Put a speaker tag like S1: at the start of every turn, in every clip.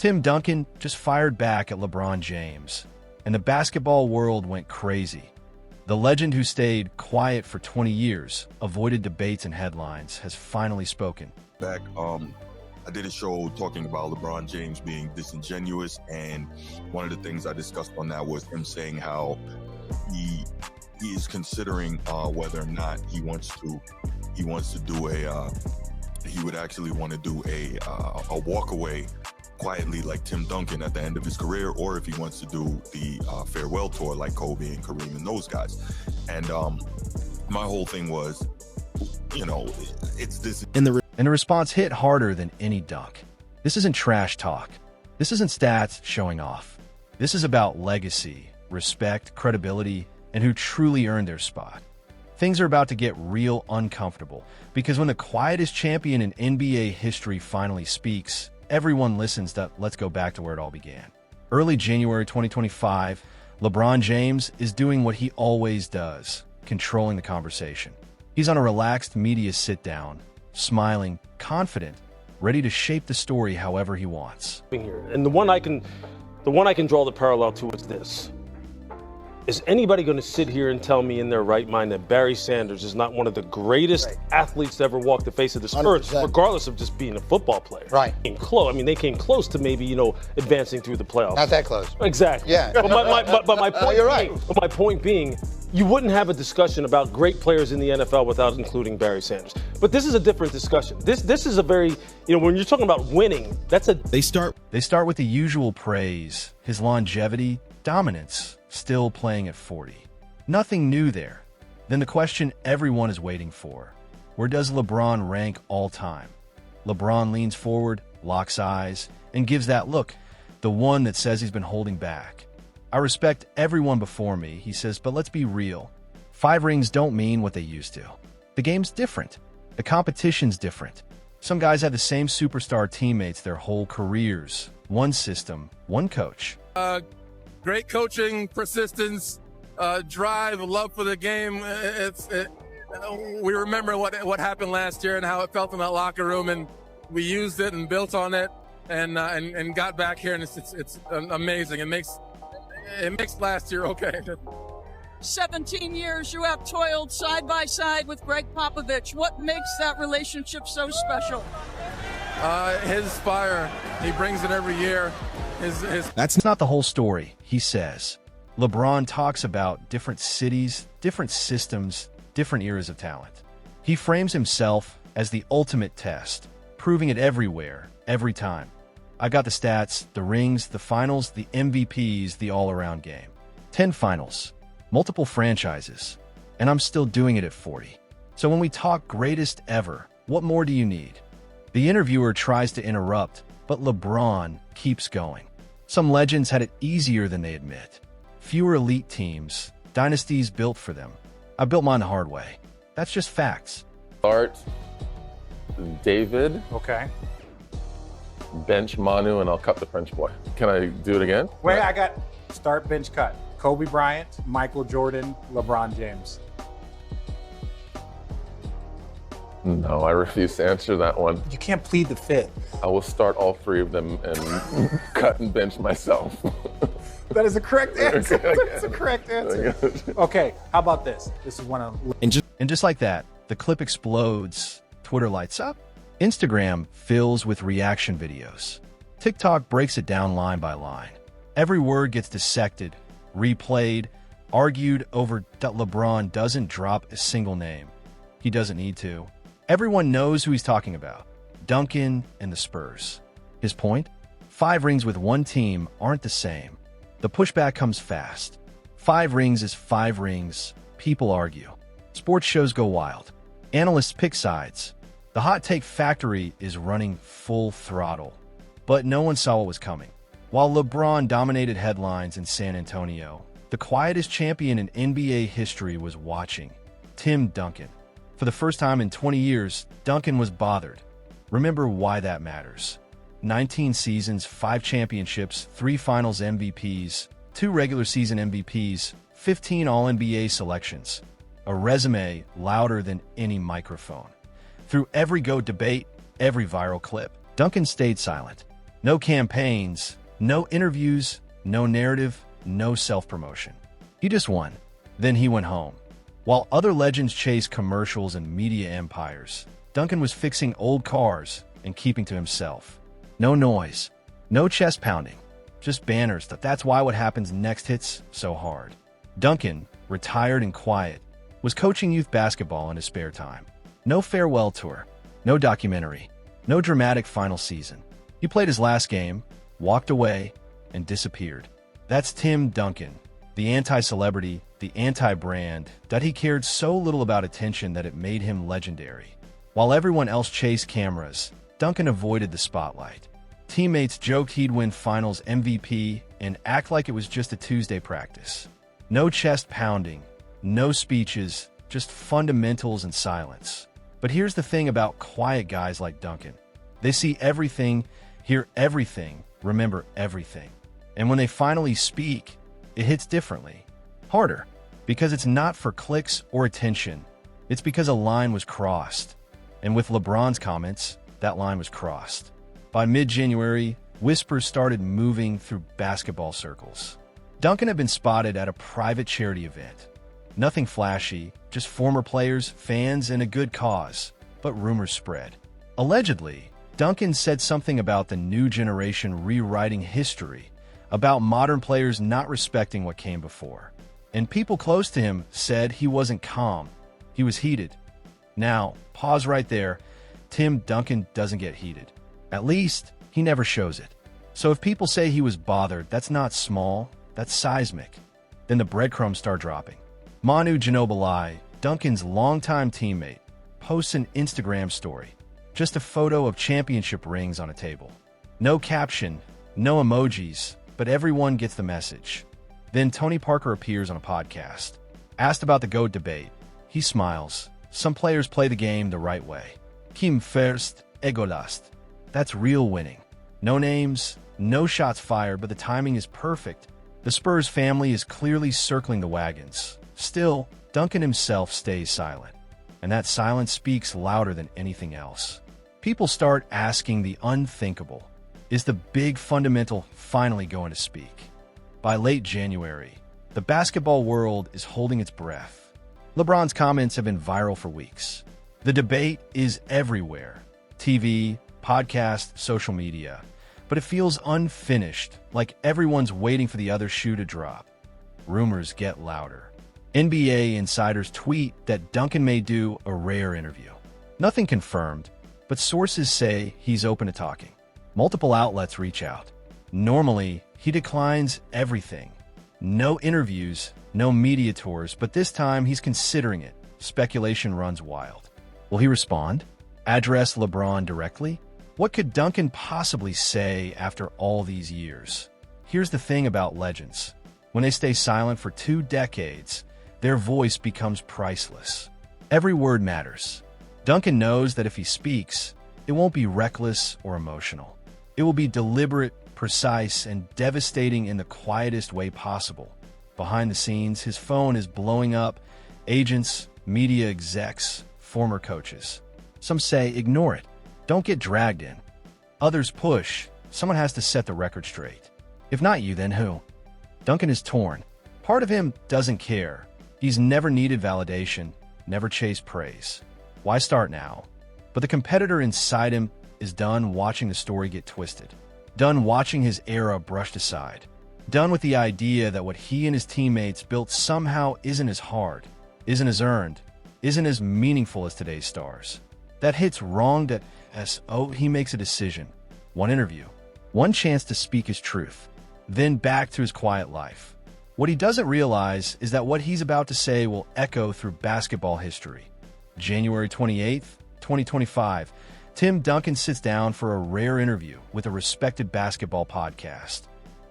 S1: Tim Duncan just fired back at LeBron James, and the basketball world went crazy. The legend who stayed quiet for 20 years, avoided debates and headlines, has finally spoken.
S2: I did a show talking about LeBron James being disingenuous, and one of the things I discussed on that was him saying how he is considering whether or not he would actually want to do a walk away quietly like Tim Duncan at the end of his career, or if he wants to do the farewell tour like Kobe and Kareem and those guys. And my whole thing was, it's this.
S1: And the response hit harder than any dunk. This isn't trash talk. This isn't stats showing off. This is about legacy, respect, credibility, and who truly earned their spot. Things are about to get real uncomfortable, because when the quietest champion in NBA history finally speaks, everyone listens to "Let's go back to where it all began." Early January 2025, LeBron James is doing what he always does, controlling the conversation. He's on a relaxed media sit-down, smiling, confident, ready to shape the story however he wants.
S3: And the one I can draw the parallel to is this. Is anybody going to sit here and tell me in their right mind that Barry Sanders is not one of the greatest athletes to ever walk the face of the Spurs, 100%. Regardless of just being a football player?
S4: Right.
S3: They came close to maybe, advancing through the playoffs.
S4: Not that close.
S3: Exactly.
S4: Yeah.
S3: But my point
S4: you're right.
S3: But my point being, you wouldn't have a discussion about great players in the NFL without including Barry Sanders. But this is a different discussion. This is a very, when you're talking about winning, They start
S1: with the usual praise, his longevity, dominance, still playing at 40. Nothing new there. Then the question everyone is waiting for: where does LeBron rank all time? LeBron leans forward, locks eyes, and gives that look, the one that says he's been holding back. "I respect everyone before me," he says, "but let's be real. 5 rings don't mean what they used to. The game's different. The competition's different. Some guys have the same superstar teammates their whole careers. One system, one coach."
S5: Great coaching, persistence, drive, love for the game. We remember what happened last year and how it felt in that locker room, and we used it and built on it, and got back here, and it's amazing. It makes last year okay.
S6: 17 years you have toiled side by side with Greg Popovich. What makes that relationship so special?
S5: His fire, he brings it every year.
S1: That's not the whole story, he says. LeBron talks about different cities, different systems, different eras of talent. He frames himself as the ultimate test, proving it everywhere, every time. "I got the stats, the rings, the finals, the MVPs, the all-around game. 10 finals, multiple franchises, and I'm still doing it at 40. So when we talk greatest ever, what more do you need?" The interviewer tries to interrupt, but LeBron keeps going. "Some legends had it easier than they admit. Fewer elite teams, dynasties built for them. I built mine the hard way. That's just facts."
S7: Start David.
S8: Okay.
S7: Bench Manu, and I'll cut the French boy. Can I do it again?
S8: Wait, I got start, bench, cut. Kobe Bryant, Michael Jordan, LeBron James.
S7: No, I refuse to answer that one.
S8: You can't plead the fifth.
S7: I will start all 3 of them and cut and bench myself.
S8: That is a correct answer. That's a correct answer. Okay, how about this? This is one of...
S1: And just like that, the clip explodes. Twitter lights up. Instagram fills with reaction videos. TikTok breaks it down line by line. Every word gets dissected, replayed, argued over that LeBron doesn't drop a single name. He doesn't need to. Everyone knows who he's talking about: Duncan and the Spurs. His point? 5 rings with one team aren't the same. The pushback comes fast. 5 rings is 5 rings. People argue. Sports shows go wild. Analysts pick sides. The hot take factory is running full throttle. But no one saw what was coming. While LeBron dominated headlines in San Antonio, the quietest champion in NBA history was watching: Tim Duncan. For the first time in 20 years, Duncan was bothered. Remember why that matters. 19 seasons, 5 championships, 3 finals MVPs, 2 regular season MVPs, 15 All-NBA selections. A resume louder than any microphone. Through every GOAT debate, every viral clip, Duncan stayed silent. No campaigns, no interviews, no narrative, no self-promotion. He just won. Then he went home. While other legends chased commercials and media empires, Duncan was fixing old cars and keeping to himself. No noise, no chest pounding, just banners. That's why what happens next hits so hard. Duncan, retired and quiet, was coaching youth basketball in his spare time. No farewell tour, no documentary, no dramatic final season. He played his last game, walked away, and disappeared. That's Tim Duncan, the anti-celebrity, the anti-brand, that he cared so little about attention that it made him legendary. While everyone else chased cameras, Duncan avoided the spotlight. Teammates joked he'd win finals MVP and act like it was just a Tuesday practice. No chest pounding, no speeches, just fundamentals and silence. But here's the thing about quiet guys like Duncan. They see everything, hear everything, remember everything. And when they finally speak, it hits differently. Harder. Because it's not for clicks or attention. It's because a line was crossed. And with LeBron's comments, that line was crossed. By mid-January, whispers started moving through basketball circles. Duncan had been spotted at a private charity event. Nothing flashy, just former players, fans, and a good cause. But rumors spread. Allegedly, Duncan said something about the new generation rewriting history, about modern players not respecting what came before. And people close to him said he wasn't calm. He was heated. Now, pause right there. Tim Duncan doesn't get heated. At least, he never shows it. So if people say he was bothered, that's not small, that's seismic. Then the breadcrumbs start dropping. Manu Ginobili, Duncan's longtime teammate, posts an Instagram story. Just a photo of championship rings on a table. No caption, no emojis, but everyone gets the message. Then Tony Parker appears on a podcast. Asked about the GOAT debate, he smiles. Some players play the game the right way. Kim first, ego last. That's real winning. No names, no shots fired, but the timing is perfect. The Spurs family is clearly circling the wagons. Still, Duncan himself stays silent. And that silence speaks louder than anything else. People start asking the unthinkable. Is the big fundamental finally going to speak? By late January, the basketball world is holding its breath. LeBron's comments have been viral for weeks. The debate is everywhere. TV, podcast, social media. But it feels unfinished, like everyone's waiting for the other shoe to drop. Rumors get louder. NBA insiders tweet that Duncan may do a rare interview. Nothing confirmed, but sources say he's open to talking. Multiple outlets reach out. Normally, he declines everything. No interviews, no media tours, but this time he's considering it. Speculation runs wild. Will he respond? Address LeBron directly? What could Duncan possibly say after all these years? Here's the thing about legends. When they stay silent for 2 decades, their voice becomes priceless. Every word matters. Duncan knows that if he speaks, it won't be reckless or emotional. It will be deliberate, precise, and devastating in the quietest way possible. Behind the scenes, his phone is blowing up. Agents, media execs, former coaches. Some say ignore it. Don't get dragged in. Others push. Someone has to set the record straight. If not you, then who? Duncan is torn. Part of him doesn't care. He's never needed validation, never chased praise. Why start now? But the competitor inside him is done watching the story get twisted. Done watching his era brushed aside. Done with the idea that what he and his teammates built somehow isn't as hard, isn't as earned, isn't as meaningful as today's stars. That hits wrong that he makes a decision. One interview. One chance to speak his truth. Then back to his quiet life. What he doesn't realize is that what he's about to say will echo through basketball history. January 28th, 2025, Tim Duncan sits down for a rare interview with a respected basketball podcast.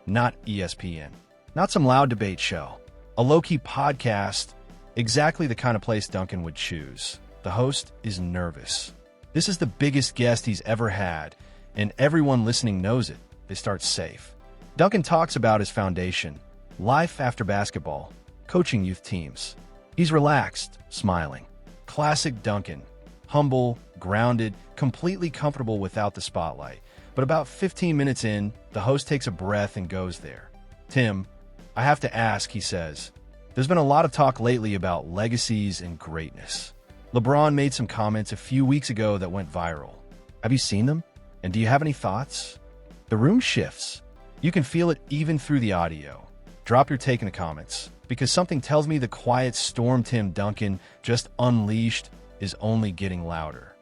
S1: Not ESPN. Not some loud debate show. A low-key podcast, exactly the kind of place Duncan would choose. The host is nervous. This is the biggest guest he's ever had, and everyone listening knows it. They start safe. Duncan talks about his foundation, life after basketball, coaching youth teams. He's relaxed, smiling. Classic Duncan. Humble, grounded, completely comfortable without the spotlight. But about 15 minutes in, the host takes a breath and goes there. "Tim, I have to ask," he says. "There's been a lot of talk lately about legacies and greatness. LeBron made some comments a few weeks ago that went viral. Have you seen them? And do you have any thoughts?" The room shifts. You can feel it even through the audio. Drop your take in the comments, because something tells me the quiet storm Tim Duncan just unleashed is only getting louder.